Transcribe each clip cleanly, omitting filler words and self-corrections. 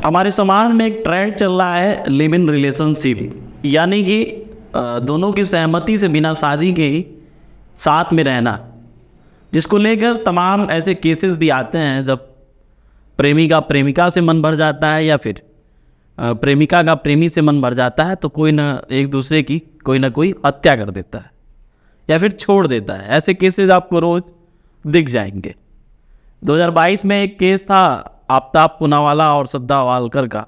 हमारे समाज में एक ट्रेंड चल रहा है लिव इन रिलेशनशिप, यानी कि दोनों की सहमति से बिना शादी के ही साथ में रहना, जिसको लेकर तमाम ऐसे केसेस भी आते हैं जब प्रेमिका प्रेमिका से मन भर जाता है या फिर प्रेमिका का प्रेमी से मन भर जाता है तो कोई ना एक दूसरे की कोई ना कोई हत्या कर देता है या फिर छोड़ देता है। ऐसे केसेस आपको रोज दिख जाएंगे। 2022 में एक केस था आफ्ताब पूनावाला और श्रद्धा वालकर का,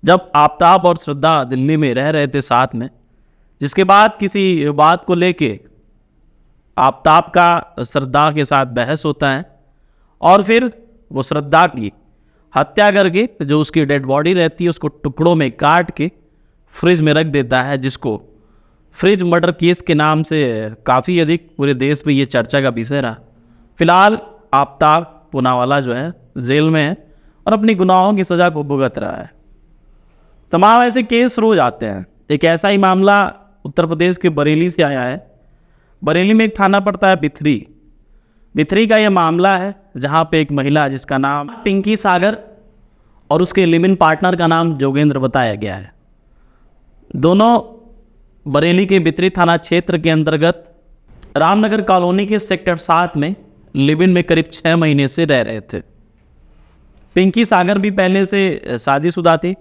जब आफ्ताब और श्रद्धा दिल्ली में रह रहे थे साथ में, जिसके बाद किसी बात को लेके आफ्ताब का श्रद्धा के साथ बहस होता है और फिर वो श्रद्धा की हत्या करके जो उसकी डेड बॉडी रहती है उसको टुकड़ों में काट के फ्रिज में रख देता है, जिसको फ्रिज मर्डर केस के नाम से काफ़ी अधिक पूरे देश में ये चर्चा का विषय रहा। फिलहाल आफ्ताब पूनावाला जो है जेल में है और अपनी गुनाहों की सज़ा को भुगत रहा है। तमाम ऐसे केस रोज आते हैं। एक ऐसा ही मामला उत्तर प्रदेश के बरेली से आया है। बरेली में एक थाना पड़ता है बिथरी का यह मामला है, जहां पे एक महिला जिसका नाम पिंकी सागर और उसके लिव इन पार्टनर का नाम जोगेंद्र बताया गया है। दोनों बरेली के बिथरी थाना क्षेत्र के अंतर्गत रामनगर कॉलोनी के सेक्टर 7 में लिव इन में करीब 6 महीने से रह रहे थे। पिंकी सागर भी पहले से शादीशुदा थी,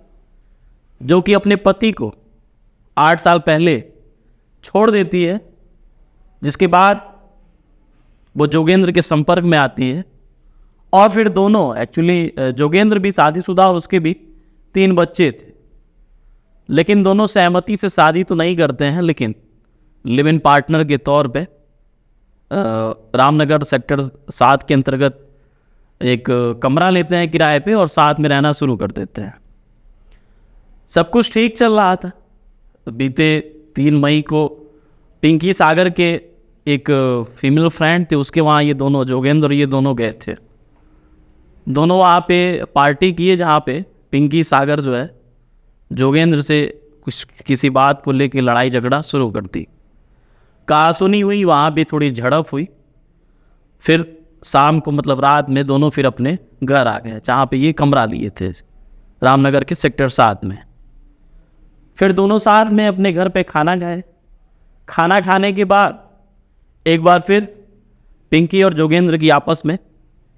जो कि अपने पति को 8 साल पहले छोड़ देती है, जिसके बाद वो जोगेंद्र के संपर्क में आती है और फिर दोनों एक्चुअली जोगेंद्र भी शादीशुदा और उसके भी 3 बच्चे थे, लेकिन दोनों सहमति से शादी तो नहीं करते हैं, लेकिन लिव इन पार्टनर के तौर पे रामनगर सेक्टर 7 के अंतर्गत एक कमरा लेते हैं किराए पे और साथ में रहना शुरू कर देते हैं। सब कुछ ठीक चल रहा था। बीते 3 मई को पिंकी सागर के एक फीमेल फ्रेंड थे, उसके वहाँ ये दोनों जोगेंद्र और ये दोनों गए थे। दोनों वहाँ पे पार्टी किए, जहाँ पे पिंकी सागर जो है जोगेंद्र से किसी बात को लेकर लड़ाई झगड़ा शुरू कर दी। कहासुनी हुई, वहाँ भी थोड़ी झड़प हुई। फिर शाम को मतलब रात में दोनों फिर अपने घर आ गए, जहाँ पे ये कमरा लिए थे रामनगर के सेक्टर 7 में। फिर दोनों साथ में अपने घर पे खाना खाए। खाना खाने के बाद एक बार फिर पिंकी और जोगेंद्र की आपस में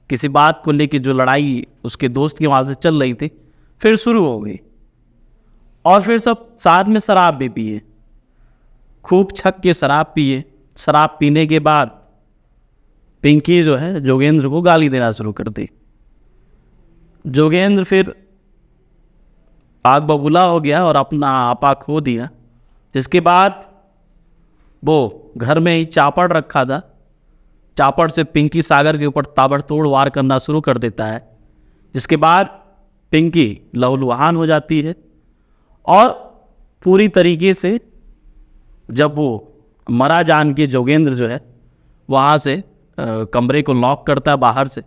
किसी बात को लेकर जो लड़ाई उसके दोस्त की वहाँ से चल रही थी फिर शुरू हो गई और फिर सब साथ में शराब भी पिए, खूब छक के शराब पिए। शराब पीने के बाद पिंकी जो है जोगेंद्र को गाली देना शुरू कर दी। जोगेंद्र फिर आग बबूला हो गया और अपना आपा खो दिया, जिसके बाद वो घर में ही चापड़ रखा था, चापड़ से पिंकी सागर के ऊपर ताबड़तोड़ वार करना शुरू कर देता है, जिसके बाद पिंकी लहूलुहान हो जाती है और पूरी तरीके से जब वो मरा जान के जोगेंद्र जो है वहाँ से कमरे को लॉक करता है बाहर से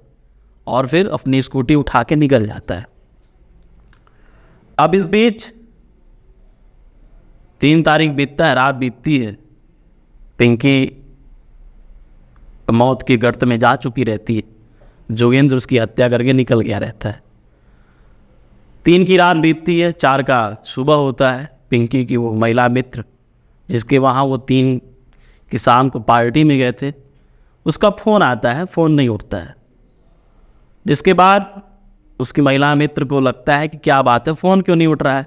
और फिर अपनी स्कूटी उठा के निकल जाता है। अब इस बीच 3 तारीख बीतता है, रात बीतती है, पिंकी मौत की गर्त में जा चुकी रहती है, जोगेंद्र उसकी हत्या करके निकल गया रहता है। 3 की रात बीतती है, 4 का सुबह होता है। पिंकी की वो महिला मित्र जिसके वहाँ वो 3 की शाम को पार्टी में गए थे, उसका फ़ोन आता है, फ़ोन नहीं उठता है, जिसके बाद उसकी महिला मित्र को लगता है कि क्या बात है, फ़ोन क्यों नहीं उठ रहा है।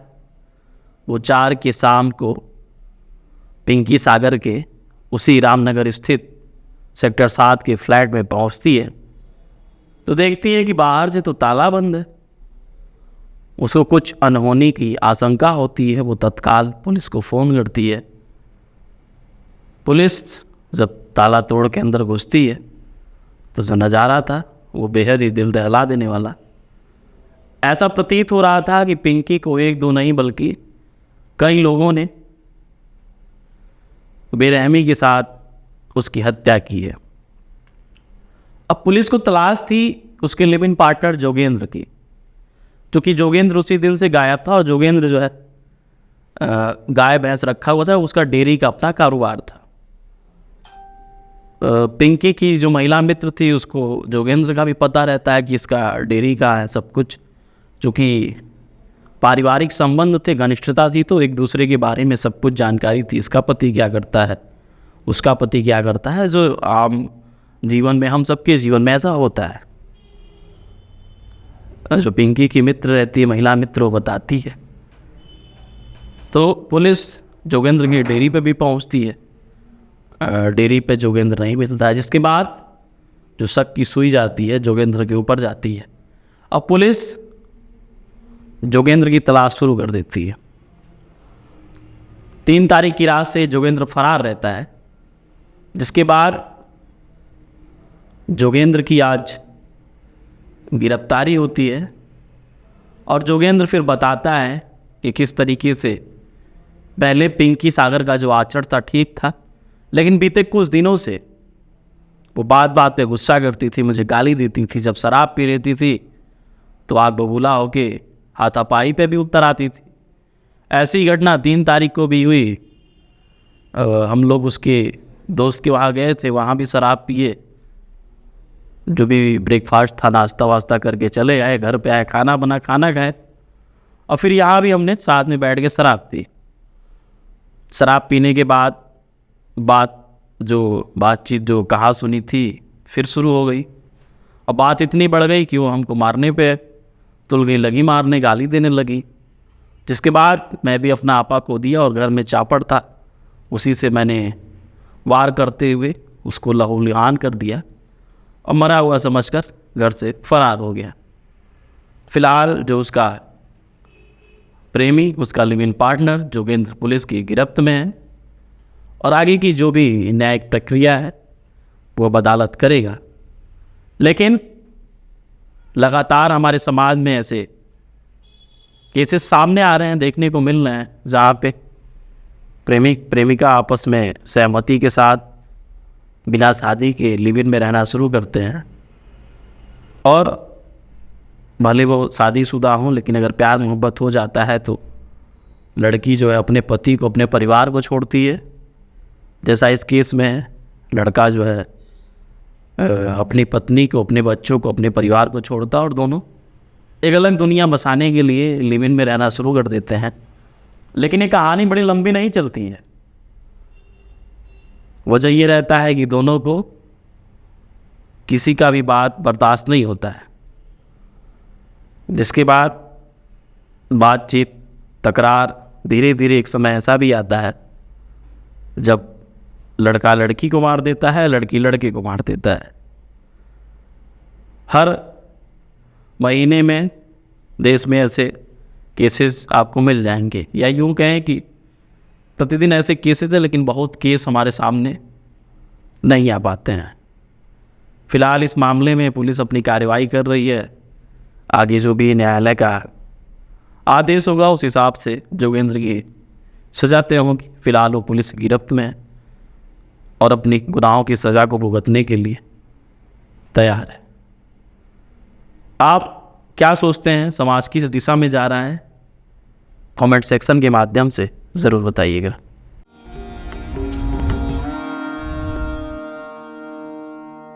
वो 4 की शाम को पिंकी सागर के उसी रामनगर स्थित सेक्टर 7 के फ्लैट में पहुंचती है तो देखती है कि बाहर से तो ताला बंद है। उसको कुछ अनहोनी की आशंका होती है, वो तत्काल पुलिस को फ़ोन करती है। पुलिस जब ताला तोड़ के अंदर घुसती है तो जो नज़ारा था वो बेहद ही दिल दहला देने वाला। ऐसा प्रतीत हो रहा था कि पिंकी को 1-2 नहीं बल्कि कई लोगों ने बेरहमी के साथ उसकी हत्या की है। अब पुलिस को तलाश थी उसके लिव इन पार्टनर जोगेंद्र की, क्योंकि जोगेंद्र उसी दिन से गायब था और जोगेंद्र जो है गाय भैंस रखा हुआ था, उसका डेयरी का अपना कारोबार था। पिंकी की जो महिला मित्र थी उसको जोगेंद्र का भी पता रहता है कि इसका डेयरी का है सब कुछ, चूँकि पारिवारिक संबंध थे, घनिष्ठता थी, तो एक दूसरे के बारे में सब कुछ जानकारी थी। इसका पति क्या करता है, उसका पति क्या करता है, जो आम जीवन में हम सबके जीवन में ऐसा होता है। जो पिंकी की मित्र रहती है, महिला मित्र, वो बताती है। तो पुलिस जोगेंद्र की डेयरी पे भी पहुंचती है। डेयरी पे जोगेंद्र नहीं मिलता है, जिसके बाद जो शक की सुई जाती है जोगेंद्र के ऊपर जाती है। अब पुलिस जोगेंद्र की तलाश शुरू कर देती है। 3 तारीख की रात से जोगेंद्र फरार रहता है, जिसके बाद जोगेंद्र की आज गिरफ्तारी होती है। और जोगेंद्र फिर बताता है कि किस तरीके से पहले पिंकी सागर का जो आचरण था ठीक था, लेकिन बीते कुछ दिनों से वो बात बात पे गुस्सा करती थी, मुझे गाली देती थी। जब शराब पी लेती थी तो आग बबूला होके हाथापाई पे भी उतर आती थी। ऐसी घटना 3 तारीख को भी हुई। हम लोग उसके दोस्त के वहाँ गए थे, वहाँ भी शराब पिए, जो भी ब्रेकफास्ट था नाश्ता वास्ता करके चले आए, घर पे आए, खाना बना, खाना खाए, और फिर यहाँ भी हमने साथ में बैठ के शराब पी। शराब पीने के बाद बातचीत जो कहा सुनी थी फिर शुरू हो गई। और बात इतनी बढ़ गई कि वो हमको मारने पे तुल गई, लगी मारने, गाली देने लगी। जिसके बाद मैं भी अपना आपा खो दिया और घर में चापड़ था, उसी से मैंने वार करते हुए उसको लहूलुहान कर दिया और मरा हुआ समझकर घर से फरार हो गया। फिलहाल जो उसका प्रेमी, उसका live in partner Jogendra police की गिरफ्त में है, और आगे की जो भी न्यायिक प्रक्रिया है वो अदालत करेगा। लेकिन लगातार हमारे समाज में ऐसे केसेस सामने आ रहे हैं, देखने को मिल रहे हैं, जहाँ पे प्रेमिक प्रेमिका आपस में सहमति के साथ बिना शादी के लिव इन में रहना शुरू करते हैं। और भले वो शादीशुदा हों, लेकिन अगर प्यार मोहब्बत हो जाता है तो लड़की जो है अपने पति को, अपने परिवार को छोड़ती है। जैसा इस केस में है, लड़का जो है अपनी पत्नी को, अपने बच्चों को, अपने परिवार को छोड़ता है, और दोनों एक अलग दुनिया बसाने के लिए लिव इन में रहना शुरू कर देते हैं। लेकिन ये कहानी बड़ी लंबी नहीं चलती है। वजह ये रहता है कि दोनों को किसी का भी बात बर्दाश्त नहीं होता है, जिसके बाद बातचीत, तकरार, धीरे धीरे एक समय ऐसा भी आता है जब लड़का लड़की को मार देता है, लड़की लड़के को मार देता है। हर महीने में देश में ऐसे केसेस आपको मिल जाएंगे, या यूँ कहें कि प्रतिदिन ऐसे केसेस हैं, लेकिन बहुत केस हमारे सामने नहीं आ पाते हैं। फिलहाल इस मामले में पुलिस अपनी कार्रवाई कर रही है। आगे जो भी न्यायालय का आदेश होगा उस हिसाब से जोगेंद्र की सजा तय होगी। फिलहाल वो पुलिस की गिरफ्त में है और अपनी गुनाहों की सज़ा को भुगतने के लिए तैयार है। आप क्या सोचते हैं, समाज किस दिशा में जा रहा है? कमेंट सेक्शन के माध्यम से ज़रूर बताइएगा।